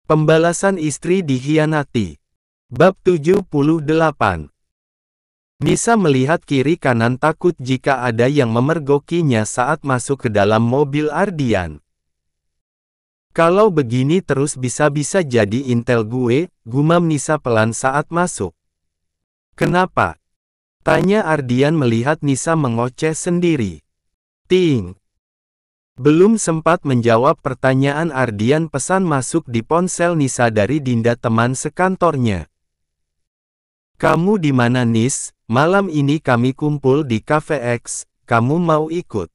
Pembalasan istri dikhianati. Bab 78. Nisa melihat kiri kanan takut jika ada yang memergokinya saat masuk ke dalam mobil Ardian. Kalau begini terus bisa-bisa jadi intel gue, gumam Nisa pelan saat masuk. Kenapa? Tanya Ardian melihat Nisa mengoceh sendiri. Ting. Belum sempat menjawab pertanyaan Ardian, pesan masuk di ponsel Nisa dari Dinda, teman sekantornya. Kamu di mana Nis? Malam ini kami kumpul di Cafe X, kamu mau ikut?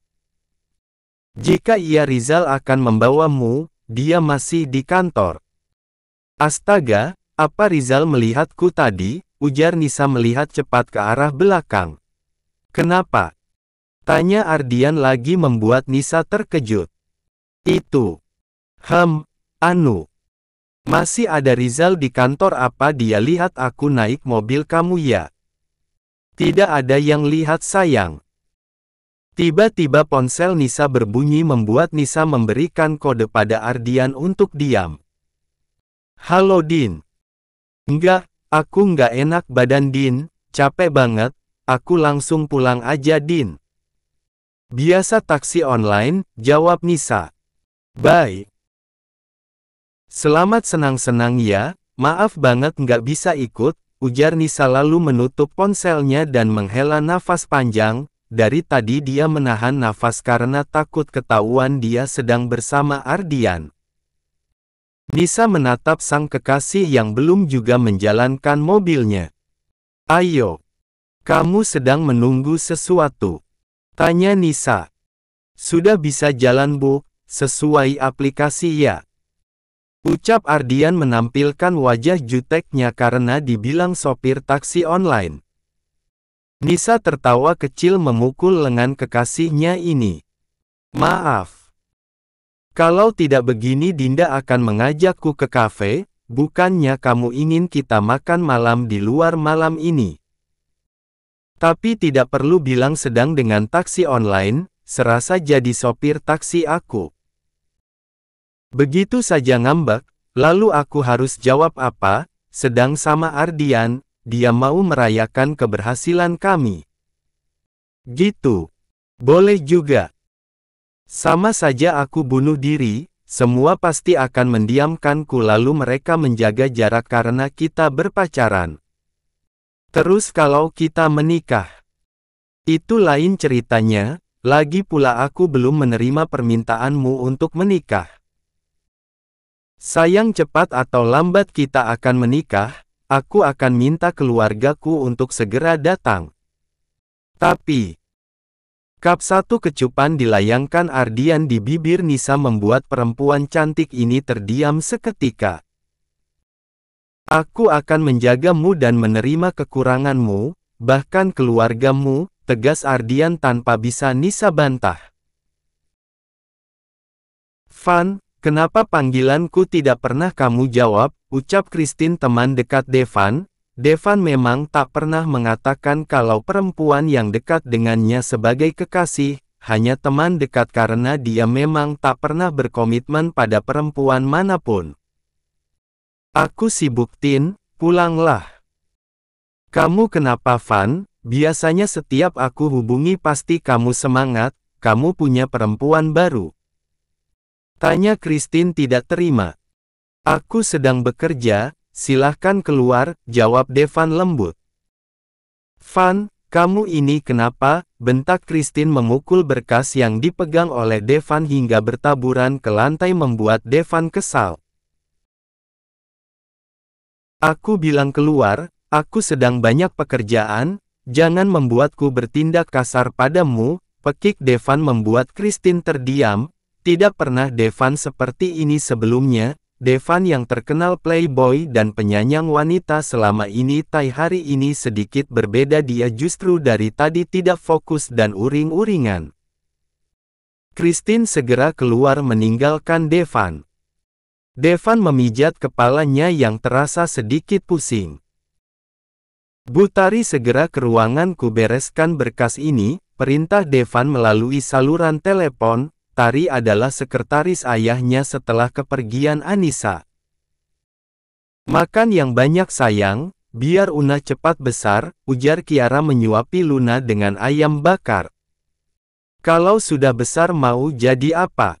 Jika iya Rizal akan membawamu, dia masih di kantor. Astaga, apa Rizal melihatku tadi? Ujar Nisa melihat cepat ke arah belakang. Kenapa? Tanya Ardian lagi membuat Nisa terkejut. Itu. Anu. Masih ada Rizal di kantor, apa dia lihat aku naik mobil kamu ya? Tidak ada yang lihat sayang. Tiba-tiba ponsel Nisa berbunyi membuat Nisa memberikan kode pada Ardian untuk diam. Halo Din. Enggak, aku nggak enak badan Din, capek banget, aku langsung pulang aja Din. Biasa taksi online, jawab Nisa. Bye. Selamat senang-senang ya, maaf banget nggak bisa ikut, ujar Nisa lalu menutup ponselnya dan menghela nafas panjang. Dari tadi dia menahan nafas karena takut ketahuan dia sedang bersama Ardian. Nisa menatap sang kekasih yang belum juga menjalankan mobilnya. Ayo. Kamu sedang menunggu sesuatu? Tanya Nisa. Sudah bisa jalan Bu, sesuai aplikasi ya? Ucap Ardian menampilkan wajah juteknya karena dibilang sopir taksi online. Nisa tertawa kecil memukul lengan kekasihnya ini. Maaf. Kalau tidak begini Dinda akan mengajakku ke kafe, bukannya kamu ingin kita makan malam di luar malam ini? Tapi tidak perlu bilang sedang dengan taksi online, serasa jadi sopir taksi aku. Begitu saja ngambek, lalu aku harus jawab apa? Sedang sama Ardian, dia mau merayakan keberhasilan kami. Gitu. Boleh juga. Sama saja aku bunuh diri, semua pasti akan mendiamkanku lalu mereka menjaga jarak karena kita berpacaran. Terus kalau kita menikah, itu lain ceritanya, lagi pula aku belum menerima permintaanmu untuk menikah. Sayang cepat atau lambat kita akan menikah, aku akan minta keluargaku untuk segera datang. Tapi, kap satu kecupan dilayangkan Ardian di bibir Nisa membuat perempuan cantik ini terdiam seketika. Aku akan menjagamu dan menerima kekuranganmu, bahkan keluargamu, tegas Ardian tanpa bisa Nisa bantah. Van, kenapa panggilanku tidak pernah kamu jawab, ucap Christine teman dekat Devan. Devan memang tak pernah mengatakan kalau perempuan yang dekat dengannya sebagai kekasih, hanya teman dekat karena dia memang tak pernah berkomitmen pada perempuan manapun. Aku sibuk Tin, pulanglah. Kamu kenapa Van? Biasanya setiap aku hubungi pasti kamu semangat, kamu punya perempuan baru. Tanya Christine tidak terima. Aku sedang bekerja, silahkan keluar, jawab Devan lembut. Van, kamu ini kenapa? Bentak Christine memukul berkas yang dipegang oleh Devan hingga bertaburan ke lantai membuat Devan kesal. Aku bilang keluar, aku sedang banyak pekerjaan, jangan membuatku bertindak kasar padamu, pekik Devan membuat Christine terdiam. Tidak pernah Devan seperti ini sebelumnya, Devan yang terkenal playboy dan penyayang wanita selama ini hari ini sedikit berbeda, dia justru dari tadi tidak fokus dan uring-uringan. Christine segera keluar meninggalkan Devan. Devan memijat kepalanya yang terasa sedikit pusing. Bu Tari segera ke ruanganku bereskan berkas ini, perintah Devan melalui saluran telepon. Tari adalah sekretaris ayahnya setelah kepergian Anissa. Makan yang banyak sayang, biar Una cepat besar, ujar Kiara menyuapi Luna dengan ayam bakar. Kalau sudah besar mau jadi apa?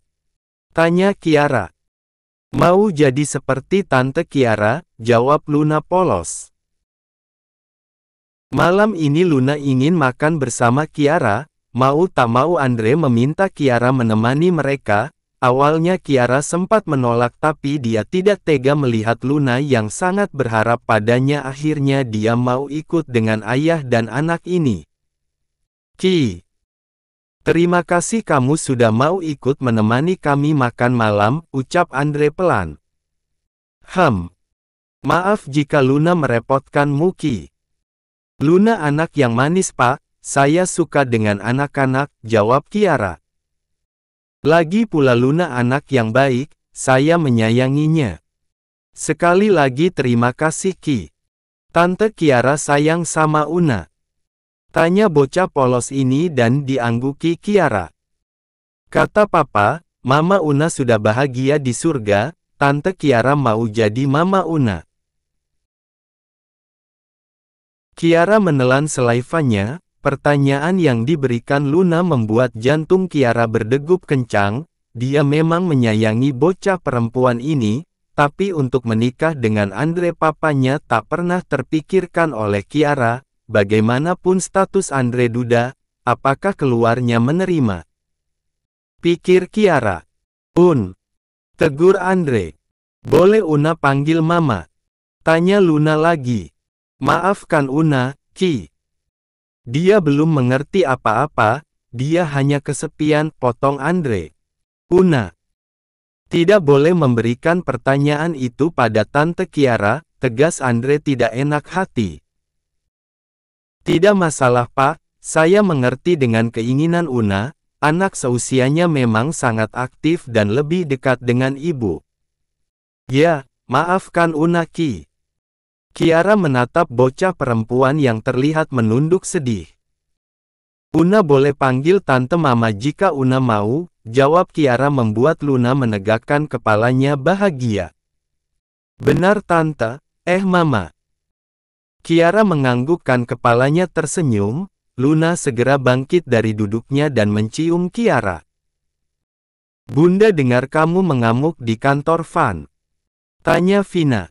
Tanya Kiara. Mau jadi seperti Tante Kiara, jawab Luna polos. Malam ini Luna ingin makan bersama Kiara, mau tak mau Andre meminta Kiara menemani mereka. Awalnya Kiara sempat menolak tapi dia tidak tega melihat Luna yang sangat berharap padanya, akhirnya dia mau ikut dengan ayah dan anak ini. Ki, terima kasih kamu sudah mau ikut menemani kami makan malam, ucap Andre pelan. Maaf jika Luna merepotkanmu Ki. Luna anak yang manis Pak, saya suka dengan anak-anak, jawab Kiara. Lagi pula Luna anak yang baik, saya menyayanginya. Sekali lagi terima kasih Ki. Tante Kiara sayang sama Una. Tanya bocah polos ini dan diangguki Kiara. Kata Papa, Mama Una sudah bahagia di surga, Tante Kiara mau jadi Mama Una. Kiara menelan selaivannya. Pertanyaan yang diberikan Luna membuat jantung Kiara berdegup kencang. Dia memang menyayangi bocah perempuan ini, tapi untuk menikah dengan Andre papanya tak pernah terpikirkan oleh Kiara. Bagaimanapun status Andre duda, apakah keluarnya menerima? Pikir Kiara. Tegur Andre. Boleh Una panggil Mama? Tanya Luna lagi. Maafkan Una, Ki. Dia belum mengerti apa-apa, dia hanya kesepian, potong Andre. Una tidak boleh memberikan pertanyaan itu pada Tante Kiara, tegas Andre tidak enak hati. Tidak masalah Pak, saya mengerti dengan keinginan Una, anak seusianya memang sangat aktif dan lebih dekat dengan ibu. Ya, maafkan Una Ki. Kiara menatap bocah perempuan yang terlihat menunduk sedih. Una boleh panggil Tante Mama jika Una mau, jawab Kiara membuat Luna menegakkan kepalanya bahagia. Benar Tante, Mama. Kiara menganggukkan kepalanya tersenyum, Luna segera bangkit dari duduknya dan mencium Kiara. Bunda dengar kamu mengamuk di kantor Van. Tanya Vina.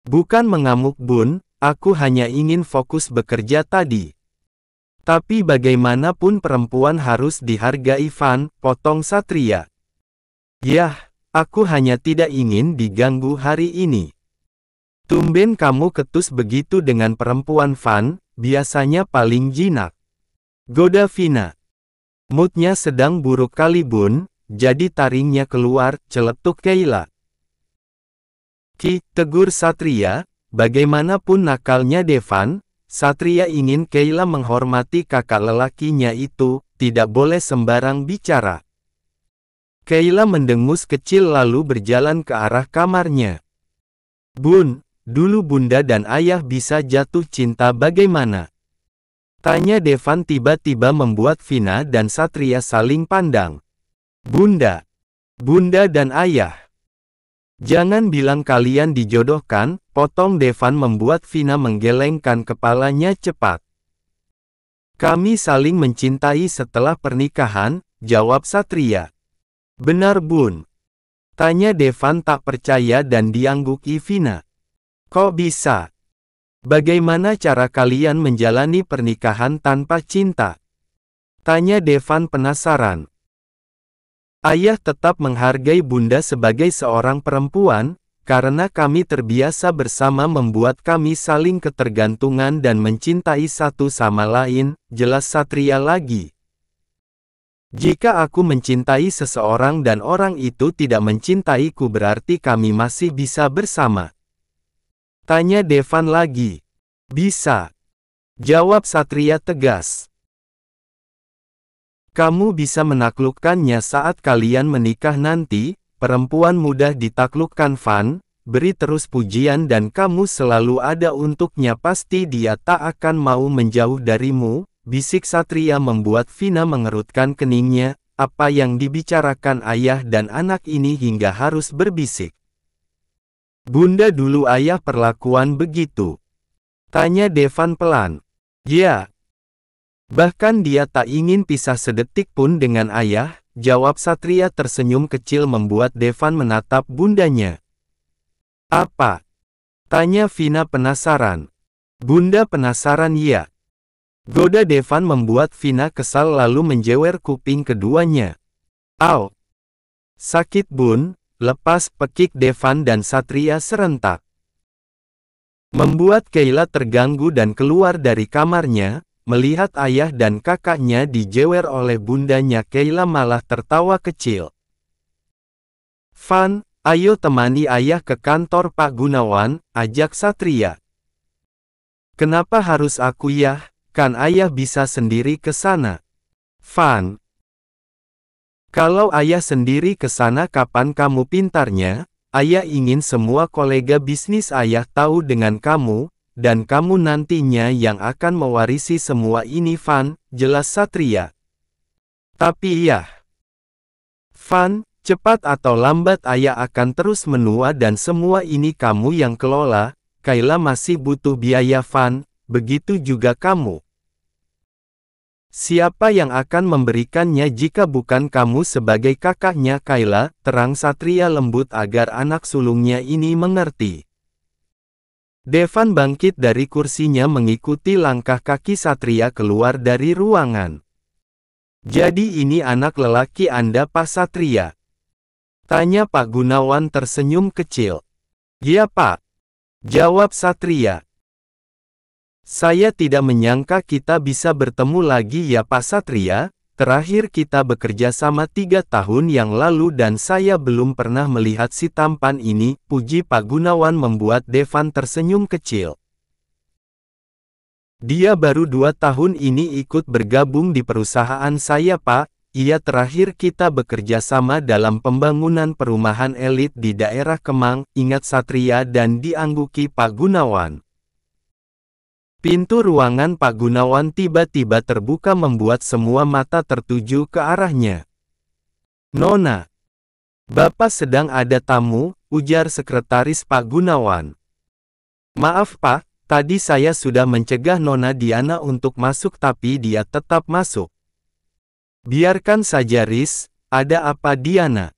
Bukan mengamuk Bun, aku hanya ingin fokus bekerja tadi. Tapi bagaimanapun perempuan harus dihargai Van, potong Satria. Yah, aku hanya tidak ingin diganggu hari ini. Tumben kamu ketus begitu dengan perempuan Van, biasanya paling jinak. Goda Vina. Moodnya sedang buruk kali Bun, jadi taringnya keluar, celetuk Keila. Ki, tegur Satria, bagaimanapun nakalnya Devan, Satria ingin Keila menghormati kakak lelakinya itu, tidak boleh sembarang bicara. Keila mendengus kecil lalu berjalan ke arah kamarnya. Bun, dulu Bunda dan Ayah bisa jatuh cinta bagaimana? Tanya Devan tiba-tiba membuat Vina dan Satria saling pandang. Bunda dan Ayah. Jangan bilang kalian dijodohkan, potong Devan membuat Vina menggelengkan kepalanya cepat. Kami saling mencintai setelah pernikahan, jawab Satria. Benar Bun? Tanya Devan tak percaya dan diangguki Vina. Kok bisa? Bagaimana cara kalian menjalani pernikahan tanpa cinta? Tanya Devan penasaran. Ayah tetap menghargai Bunda sebagai seorang perempuan, karena kami terbiasa bersama membuat kami saling ketergantungan dan mencintai satu sama lain, jelas Satria lagi. Jika aku mencintai seseorang dan orang itu tidak mencintaiku berarti kami masih bisa bersama. Tanya Devan lagi. Bisa. Jawab Satria tegas. Kamu bisa menaklukkannya saat kalian menikah nanti, perempuan mudah ditaklukkan Van, beri terus pujian dan kamu selalu ada untuknya pasti dia tak akan mau menjauh darimu, bisik Satria membuat Vina mengerutkan keningnya, apa yang dibicarakan ayah dan anak ini hingga harus berbisik. Bunda dulu ayah perlakuan begitu? Tanya Devan pelan. Ya. Bahkan dia tak ingin pisah sedetik pun dengan ayah, jawab Satria tersenyum kecil membuat Devan menatap bundanya. Apa? Tanya Vina penasaran. Bunda penasaran ya. Goda Devan membuat Vina kesal lalu menjewer kuping keduanya. Au! Sakit bun, lepas pekik Devan dan Satria serentak. Membuat Kayla terganggu dan keluar dari kamarnya, melihat ayah dan kakaknya dijewer oleh bundanya. Kayla malah tertawa kecil. Van, ayo temani ayah ke kantor Pak Gunawan, ajak Satria. Kenapa harus aku ya? Kan ayah bisa sendiri ke sana. Van. Kalau ayah sendiri ke sana kapan kamu pintarnya? Ayah ingin semua kolega bisnis ayah tahu dengan kamu, dan kamu nantinya yang akan mewarisi semua ini Van, jelas Satria. Tapi ya. Van, cepat atau lambat ayah akan terus menua dan semua ini kamu yang kelola. Kayla masih butuh biaya Van, begitu juga kamu. Siapa yang akan memberikannya jika bukan kamu sebagai kakaknya Kayla, terang Satria lembut agar anak sulungnya ini mengerti. Devan bangkit dari kursinya mengikuti langkah kaki Satria keluar dari ruangan. Jadi ini anak lelaki Anda Pak Satria? Tanya Pak Gunawan tersenyum kecil. Ya Pak. Jawab Satria. Saya tidak menyangka kita bisa bertemu lagi ya Pak Satria, terakhir kita bekerja sama 3 tahun yang lalu dan saya belum pernah melihat si tampan ini, puji Pak Gunawan membuat Devan tersenyum kecil. Dia baru 2 tahun ini ikut bergabung di perusahaan saya Pak, iya terakhir kita bekerja sama dalam pembangunan perumahan elit di daerah Kemang, ingat Satria dan diangguki Pak Gunawan. Pintu ruangan Pak Gunawan tiba-tiba terbuka membuat semua mata tertuju ke arahnya. Nona. Bapak sedang ada tamu, ujar sekretaris Pak Gunawan. Maaf Pak, tadi saya sudah mencegah Nona Diana untuk masuk tapi dia tetap masuk. Biarkan saja Riz, ada apa Diana?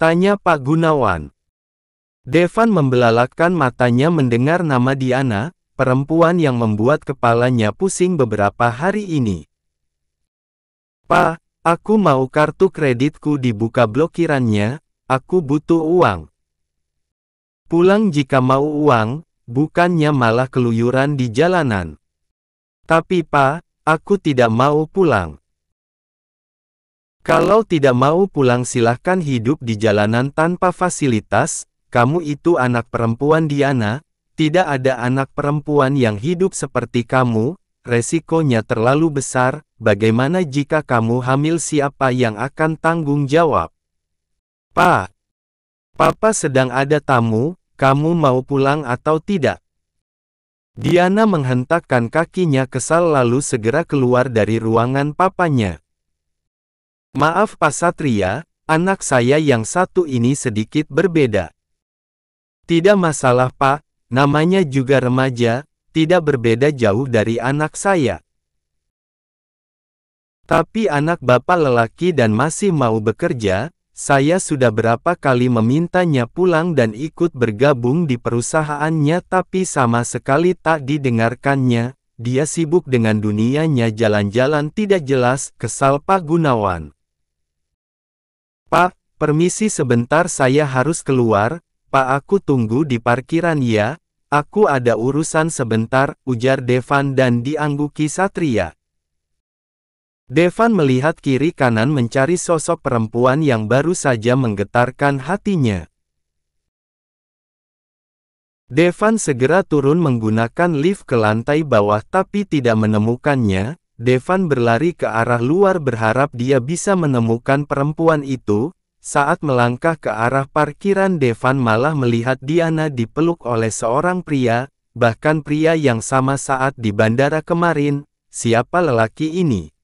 Tanya Pak Gunawan. Devan membelalakkan matanya mendengar nama Diana, perempuan yang membuat kepalanya pusing beberapa hari ini. Pak, aku mau kartu kreditku dibuka blokirannya, aku butuh uang. Pulang jika mau uang, bukannya malah keluyuran di jalanan. Tapi Pak, aku tidak mau pulang. Kalau tidak mau pulang silahkan hidup di jalanan tanpa fasilitas, kamu itu anak perempuan Diana. Tidak ada anak perempuan yang hidup seperti kamu, resikonya terlalu besar, bagaimana jika kamu hamil siapa yang akan tanggung jawab? Pak, Papa sedang ada tamu, kamu mau pulang atau tidak? Diana menghentakkan kakinya kesal lalu segera keluar dari ruangan papanya. Maaf Pak Satria, anak saya yang satu ini sedikit berbeda. Tidak masalah Pak. Namanya juga remaja, tidak berbeda jauh dari anak saya. Tapi anak bapak lelaki dan masih mau bekerja, saya sudah berapa kali memintanya pulang dan ikut bergabung di perusahaannya tapi sama sekali tak didengarkannya, dia sibuk dengan dunianya jalan-jalan tidak jelas, kesal Pak Gunawan. Pak, permisi sebentar saya harus keluar, Pak aku tunggu di parkiran ya. Aku ada urusan sebentar, ujar Devan dan diangguki Satria. Devan melihat kiri kanan mencari sosok perempuan yang baru saja menggetarkan hatinya. Devan segera turun menggunakan lift ke lantai bawah tapi tidak menemukannya. Devan berlari ke arah luar berharap dia bisa menemukan perempuan itu. Saat melangkah ke arah parkiran Devan malah melihat Diana dipeluk oleh seorang pria, bahkan pria yang sama saat di bandara kemarin. Siapa lelaki ini?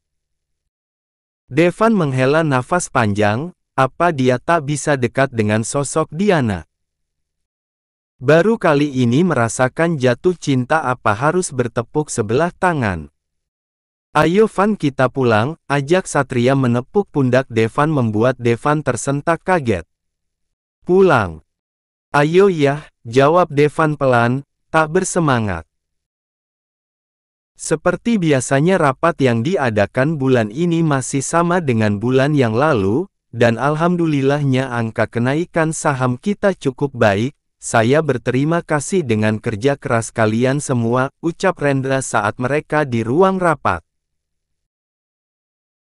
Devan menghela nafas panjang, apa dia tak bisa dekat dengan sosok Diana? Baru kali ini merasakan jatuh cinta apa harus bertepuk sebelah tangan. Ayo Van kita pulang, ajak Satria menepuk pundak Devan membuat Devan tersentak kaget. Pulang. Ayo ya, jawab Devan pelan, tak bersemangat. Seperti biasanya rapat yang diadakan bulan ini masih sama dengan bulan yang lalu, dan alhamdulillahnya angka kenaikan saham kita cukup baik. Saya berterima kasih dengan kerja keras kalian semua, ucap Rendra saat mereka di ruang rapat.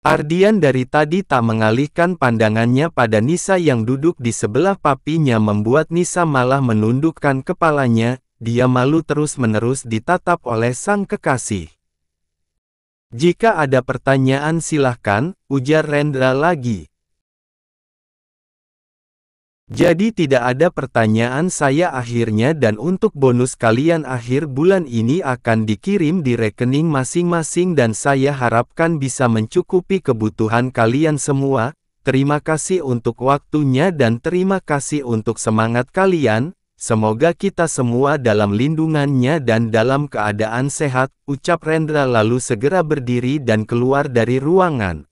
Ardian dari tadi tak mengalihkan pandangannya pada Nisa yang duduk di sebelah papinya membuat Nisa malah menundukkan kepalanya, dia malu terus-menerus ditatap oleh sang kekasih. Jika ada pertanyaan silahkan, ujar Rendra lagi. Jadi tidak ada pertanyaan saya akhirnya dan untuk bonus kalian akhir bulan ini akan dikirim di rekening masing-masing dan saya harapkan bisa mencukupi kebutuhan kalian semua. Terima kasih untuk waktunya dan terima kasih untuk semangat kalian. Semoga kita semua dalam lindungannya dan dalam keadaan sehat, ucap Rendra lalu segera berdiri dan keluar dari ruangan.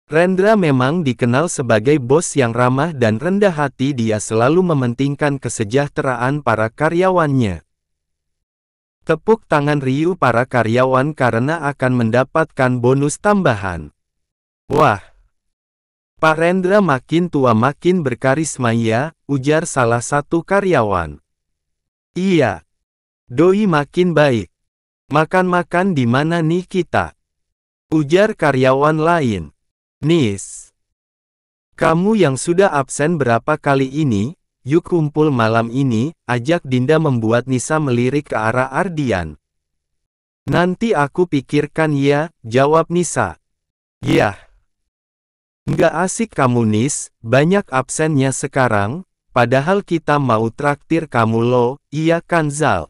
Rendra memang dikenal sebagai bos yang ramah dan rendah hati, dia selalu mementingkan kesejahteraan para karyawannya. Tepuk tangan riuh para karyawan karena akan mendapatkan bonus tambahan. Wah, Pak Rendra makin tua makin berkarisma ya, ujar salah satu karyawan. Iya, doi makin baik. Makan-makan di mana nih kita? Ujar karyawan lain. Nis, kamu yang sudah absen berapa kali ini, yuk kumpul malam ini, ajak Dinda membuat Nisa melirik ke arah Ardian. Nanti aku pikirkan ya, jawab Nisa. Yah. Nggak asik kamu Nis, banyak absennya sekarang, padahal kita mau traktir kamu loh, iya kan Zal?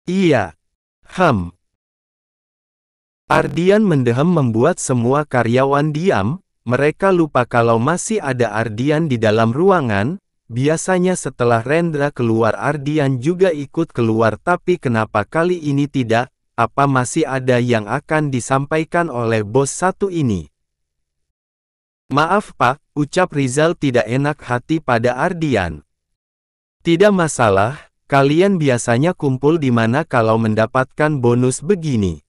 Iya. Ardian mendehem membuat semua karyawan diam, mereka lupa kalau masih ada Ardian di dalam ruangan, biasanya setelah Rendra keluar Ardian juga ikut keluar tapi kenapa kali ini tidak, apa masih ada yang akan disampaikan oleh bos satu ini? Maaf Pak, ucap Rizal tidak enak hati pada Ardian. Tidak masalah, kalian biasanya kumpul di mana kalau mendapatkan bonus begini?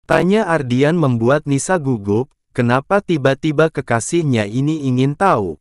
Tanya Ardian membuat Nisa gugup, kenapa tiba-tiba kekasihnya ini ingin tahu.